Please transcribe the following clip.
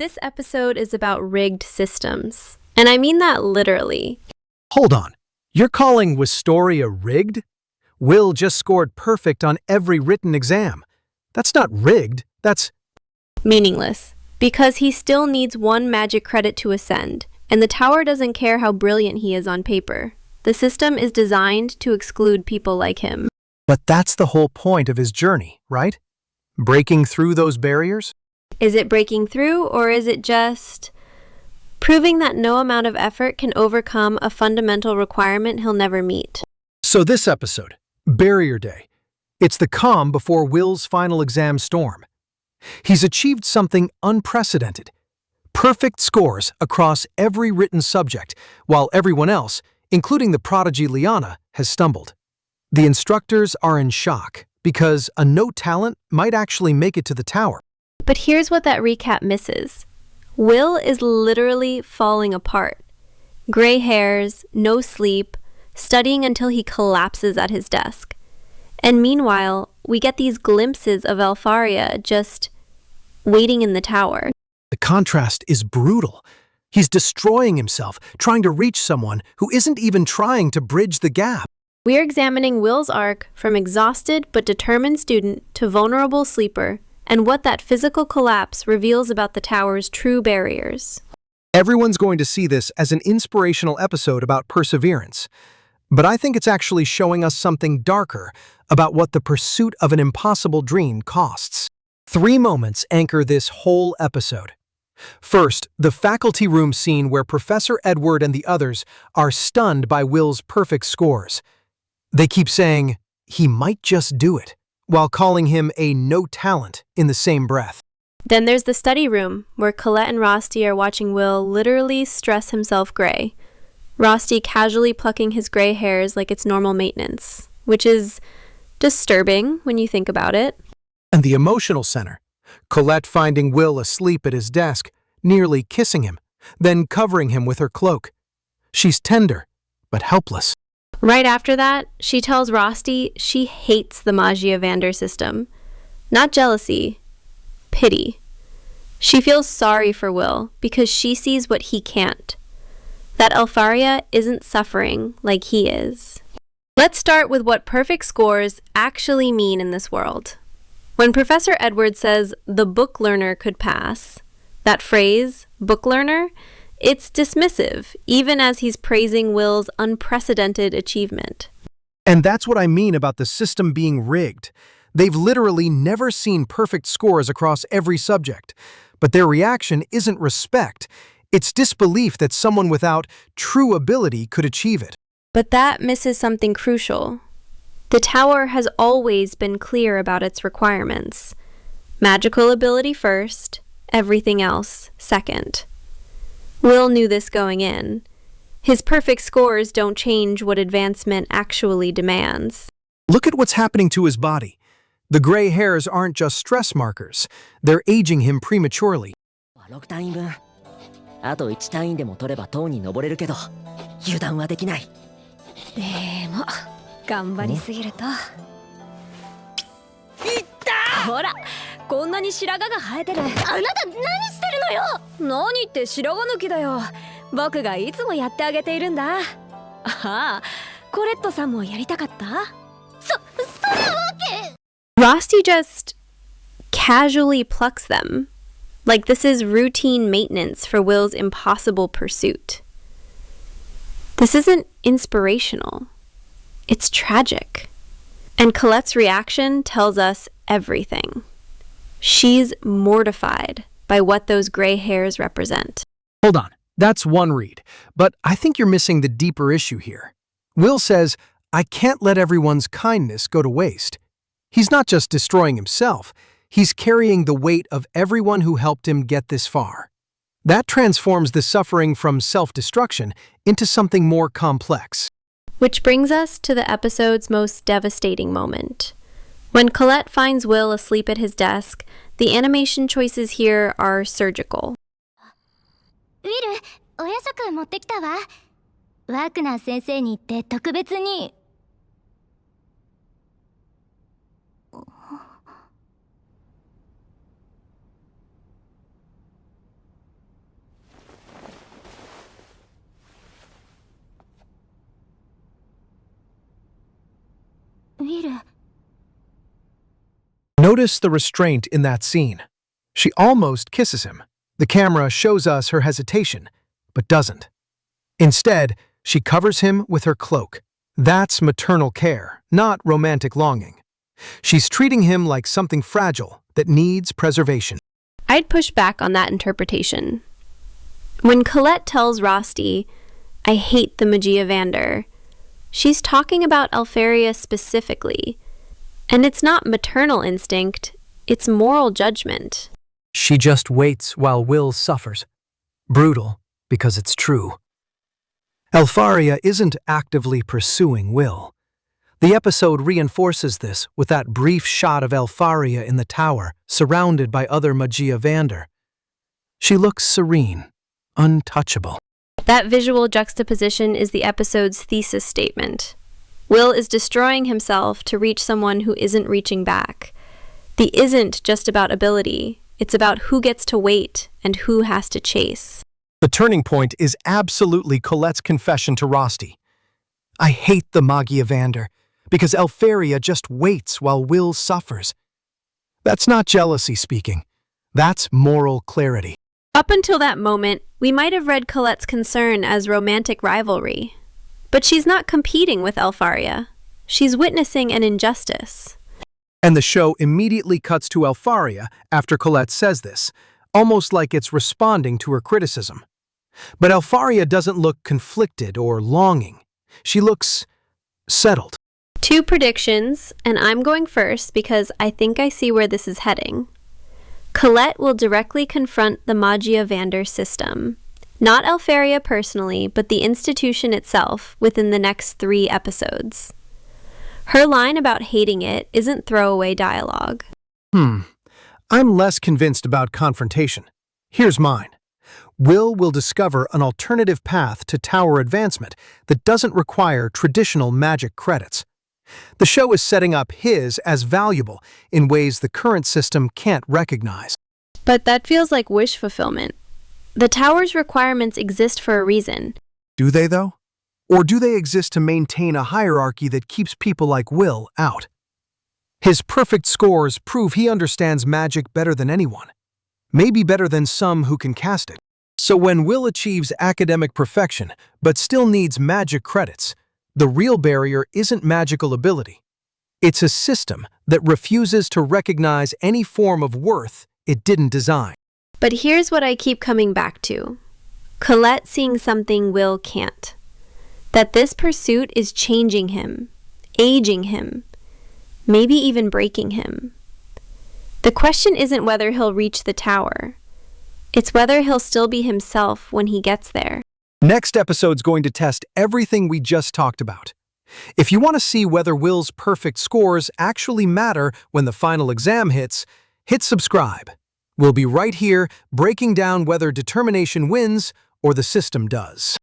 This episode is about rigged systems, and I mean that literally. Hold on. You're calling Wistoria rigged? Will just scored perfect on every written exam. That's not rigged, that's... Meaningless, because he still needs one magic credit to ascend, and the tower doesn't care how brilliant he is on paper. The system is designed to exclude people like him. But that's the whole point of his journey, right? Breaking through those barriers? Is it breaking through, or is it just proving that no amount of effort can overcome a fundamental requirement he'll never meet? So this episode, Barrier Day, it's the calm before Will's final exam storm. He's achieved something unprecedented. Perfect scores across every written subject, while everyone else, including the prodigy Liana, has stumbled. The instructors are in shock because a no talent might actually make it to the tower. But here's what that recap misses. Will is literally falling apart. Gray hairs, no sleep, studying until he collapses at his desk. And meanwhile, we get these glimpses of Alfaria just waiting in the tower. The contrast is brutal. He's destroying himself, trying to reach someone who isn't even trying to bridge the gap. We're examining Will's arc from exhausted but determined student to vulnerable sleeper, and what that physical collapse reveals about the tower's true barriers. Everyone's going to see this as an inspirational episode about perseverance. But I think it's actually showing us something darker about what the pursuit of an impossible dream costs. 3 moments anchor this whole episode. First, the faculty room scene where Professor Edward and the others are stunned by Will's perfect scores. They keep saying, he might just do it, while calling him a no talent in the same breath. Then there's the study room, where Colette and Rosti are watching Will literally stress himself gray. Rosti casually plucking his gray hairs like it's normal maintenance, which is disturbing when you think about it. And the emotional center, Colette finding Will asleep at his desk, nearly kissing him, then covering him with her cloak. She's tender, but helpless. Right after that, she tells Rosti she hates the Magia Vander system. Not jealousy, pity. She feels sorry for Will because she sees what he can't. That Alfaria isn't suffering like he is. Let's start with what perfect scores actually mean in this world. When Professor Edward says the book learner could pass, that phrase, book learner, it's dismissive, even as he's praising Will's unprecedented achievement. And that's what I mean about the system being rigged. They've literally never seen perfect scores across every subject. But their reaction isn't respect. It's disbelief that someone without true ability could achieve it. But that misses something crucial. The tower has always been clear about its requirements. Magical ability first, everything else second. Will knew this going in. His perfect scores don't change what advancement actually demands. Look at what's happening to his body. The gray hairs aren't just stress markers. They're aging him prematurely. 6単位分。あと1単位でも取れば塔に登れるけど、油断はできない。でも、頑張りすぎると。いったほら、こんなに白髪が生えてる。あなた何してるのよ。何って白髪抜きだよ。僕がいつもやってあげているんだ。ああ、コレットさんもやりたかった？そんなわけ。Rosti just casually plucks them, like this is routine maintenance for Will's impossible pursuit. This isn't inspirational. It's tragic. And Colette's reaction tells us everything. She's mortified by what those gray hairs represent. Hold on, that's one read, but I think you're missing the deeper issue here. Will says, I can't let everyone's kindness go to waste. He's not just destroying himself, he's carrying the weight of everyone who helped him get this far. That transforms the suffering from self-destruction into something more complex. Which brings us to the episode's most devastating moment. When Colette finds Will asleep at his desk, the animation choices here are surgical. ウィル、お夜食持ってきたわ。ワークナー先生に言って特別に。Will. Notice the restraint in that scene. She almost kisses him. The camera shows us her hesitation, but doesn't. Instead, she covers him with her cloak. That's maternal care, not romantic longing. She's treating him like something fragile that needs preservation. I'd push back on that interpretation. When Colette tells Rosti, "I hate the Magia Vander," she's talking about Alfaria specifically. And it's not maternal instinct, it's moral judgment. She just waits while Will suffers. Brutal, because it's true. Alfaria isn't actively pursuing Will. The episode reinforces this with that brief shot of Alfaria in the tower, surrounded by other Magia Vander. She looks serene, untouchable. That visual juxtaposition is the episode's thesis statement. Will is destroying himself to reach someone who isn't reaching back. The isn't just about ability, it's about who gets to wait and who has to chase. The turning point is absolutely Colette's confession to Rosti. I hate the Magia Vander, because Alfaria just waits while Will suffers. That's not jealousy speaking. That's moral clarity. Up until that moment, we might have read Colette's concern as romantic rivalry. But she's not competing with Alfaria. She's witnessing an injustice. And the show immediately cuts to Alfaria after Colette says this, almost like it's responding to her criticism. But Alfaria doesn't look conflicted or longing. She looks settled. 2 predictions, and I'm going first because I think I see where this is heading. Colette will directly confront the Magia Vander system. Not Alfaria personally, but the institution itself within the next 3 episodes. Her line about hating it isn't throwaway dialogue. I'm less convinced about confrontation. Here's mine. Will discover an alternative path to tower advancement that doesn't require traditional magic credits. The show is setting up his as valuable in ways the current system can't recognize. But that feels like wish fulfillment. The tower's requirements exist for a reason. Do they, though? Or do they exist to maintain a hierarchy that keeps people like Will out? His perfect scores prove he understands magic better than anyone. Maybe better than some who can cast it. So when Will achieves academic perfection, but still needs magic credits, the real barrier isn't magical ability. It's a system that refuses to recognize any form of worth it didn't design. But here's what I keep coming back to. Colette seeing something Will can't. That this pursuit is changing him, aging him, maybe even breaking him. The question isn't whether he'll reach the tower. It's whether he'll still be himself when he gets there. Next episode's going to test everything we just talked about. If you want to see whether Will's perfect scores actually matter when the final exam hits, hit subscribe. We'll be right here breaking down whether determination wins or the system does.